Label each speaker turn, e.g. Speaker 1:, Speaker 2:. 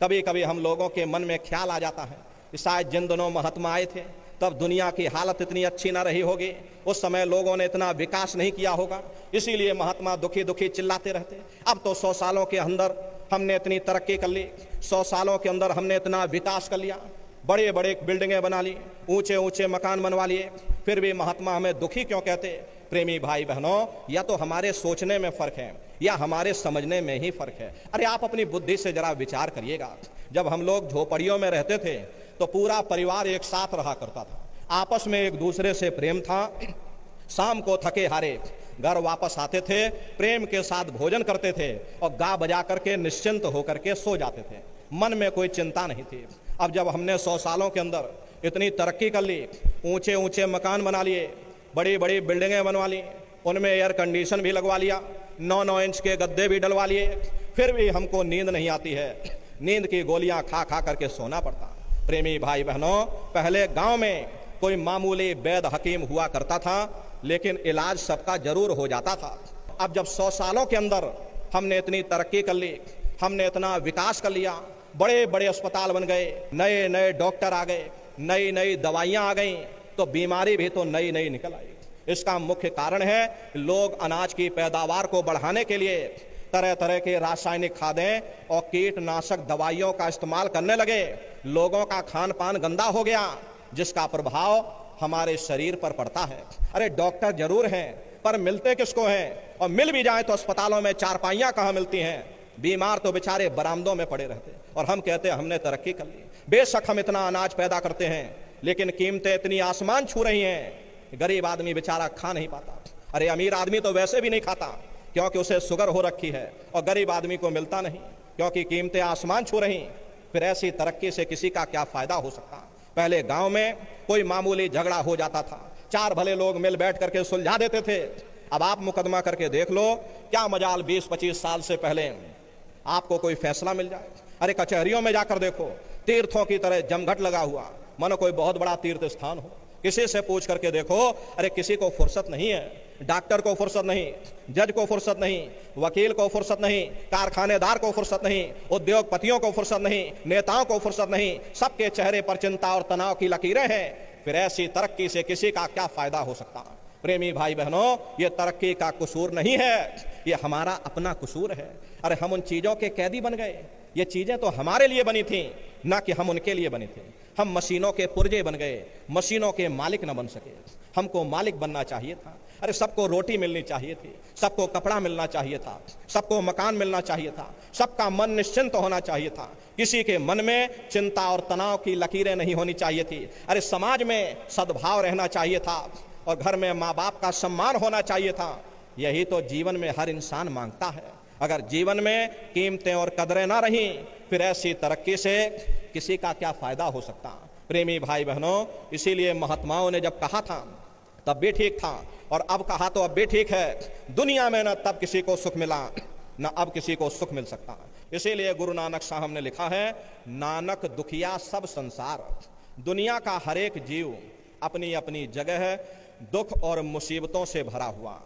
Speaker 1: कभी कभी हम लोगों के मन में ख्याल आ जाता है कि शायद जिन दिनों महात्मा आए थे तब दुनिया की हालत इतनी अच्छी ना रही होगी, उस समय लोगों ने इतना विकास नहीं किया होगा, इसीलिए महात्मा दुखी दुखी चिल्लाते रहते। अब तो 100 सालों के अंदर हमने इतनी तरक्की कर ली, 100 सालों के अंदर हमने इतना विकास कर लिया, बड़े बड़े बिल्डिंगें बना ली, ऊंचे ऊंचे मकान बनवा लिए, फिर भी महात्मा हमें दुखी क्यों कहते? प्रेमी भाई बहनों, या तो हमारे सोचने में फर्क है या हमारे समझने में ही फर्क है। अरे आप अपनी बुद्धि से जरा विचार करिएगा। जब हम लोग झोपड़ियों में रहते थे तो पूरा परिवार एक साथ रहा करता था, आपस में एक दूसरे से प्रेम था। शाम को थके हारे घर वापस आते थे, प्रेम के साथ भोजन करते थे और गा बजा करके निश्चिंत होकर के सो जाते थे, मन में कोई चिंता नहीं थी। अब जब हमने 100 सालों के अंदर इतनी तरक्की कर ली, ऊंचे ऊंचे मकान बना लिए, बड़ी बड़ी बिल्डिंगें बनवा ली, उनमें एयर कंडीशन भी लगवा लिया, 9-9 इंच के गद्दे भी डलवा लिए, फिर भी हमको नींद नहीं आती है, नींद की गोलियां खा खा करके सोना पड़ता। प्रेमी भाई बहनों, पहले गांव में कोई मामूली वैद हकीम हुआ करता था, लेकिन इलाज सबका जरूर हो जाता था। अब जब 100 सालों के अंदर हमने इतनी तरक्की कर ली, हमने इतना विकास कर लिया, बड़े बड़े अस्पताल बन गए, नए नए डॉक्टर आ गए, नई नई दवाइयां आ गई, तो बीमारी भी तो नई नई निकल आई। इसका मुख्य कारण है लोग अनाज की पैदावार को बढ़ाने के लिए तरह तरह के रासायनिक खादें और कीटनाशक दवाइयों का इस्तेमाल करने लगे। लोगों का खान पान गंदा हो गया, जिसका प्रभाव हमारे शरीर पर पड़ता है। अरे डॉक्टर जरूर हैं, पर मिलते किसको हैं? और मिल भी जाए तो अस्पतालों में चारपाइयां कहाँ मिलती हैं? बीमार तो बेचारे बरामदों में पड़े रहते, और हम कहते हैं हमने तरक्की कर ली। बेशक हम इतना अनाज पैदा करते हैं, लेकिन कीमतें इतनी आसमान छू रही हैं, गरीब आदमी बेचारा खा नहीं पाता। अरे अमीर आदमी तो वैसे भी नहीं खाता, क्योंकि उसे शुगर हो रखी है, और गरीब आदमी को मिलता नहीं, क्योंकि कीमतें आसमान छू रही। फिर ऐसी तरक्की से किसी का क्या फायदा हो सकता? पहले गांव में कोई मामूली झगड़ा हो जाता था, 4 भले लोग मिल बैठ करके सुलझा देते थे। अब आप मुकदमा करके देख लो, क्या मजाल 20-25 साल से पहले आपको कोई फैसला मिल जाए। अरे कचहरियों में जाकर देखो, तीर्थों की तरह जमघट लगा हुआ, मानो कोई बहुत बड़ा तीर्थ स्थान हो। किसी से पूछ करके देखो, अरे किसी को फुर्सत नहीं है, डॉक्टर को फुर्सत नहीं, जज को फुर्सत नहीं, वकील को फुर्सत नहीं, कारखानेदार को फुर्सत नहीं, उद्योगपतियों को फुर्सत नहीं, नेताओं को फुर्सत नहीं, सबके चेहरे पर चिंता और तनाव की लकीरें हैं। फिर ऐसी तरक्की से किसी का क्या फायदा हो सकता? प्रेमी भाई बहनों, ये तरक्की का कसूर नहीं है, ये हमारा अपना कसूर है। अरे हम उन चीजों के कैदी बन गए, ये चीजें तो हमारे लिए बनी थी, ना कि हम उनके लिए बनी थी। हम मशीनों के पुर्जे बन गए, मशीनों के मालिक न बन सके। हमको मालिक बनना चाहिए था। अरे सबको रोटी मिलनी चाहिए थी, सबको कपड़ा मिलना चाहिए था, सबको मकान मिलना चाहिए था, सबका मन निश्चिंत होना चाहिए था, किसी के मन में चिंता और तनाव की लकीरें नहीं होनी चाहिए थी। अरे समाज में सद्भाव रहना चाहिए था, और घर में माँ बाप का सम्मान होना चाहिए था। यही तो जीवन में हर इंसान मांगता है। अगर जीवन में कीमतें और कदरें ना रहीं, फिर ऐसी तरक्की से किसी का क्या फायदा हो सकता? प्रेमी भाई बहनों, इसीलिए महात्माओं ने जब कहा था तब भी ठीक था, और अब कहा तो अब भी ठीक है। दुनिया में न तब किसी को सुख मिला, न अब किसी को सुख मिल सकता। इसीलिए गुरु नानक साहब ने लिखा है, नानक दुखिया सब संसार। दुनिया का हर एक जीव अपनी अपनी जगह दुख और मुसीबतों से भरा हुआ।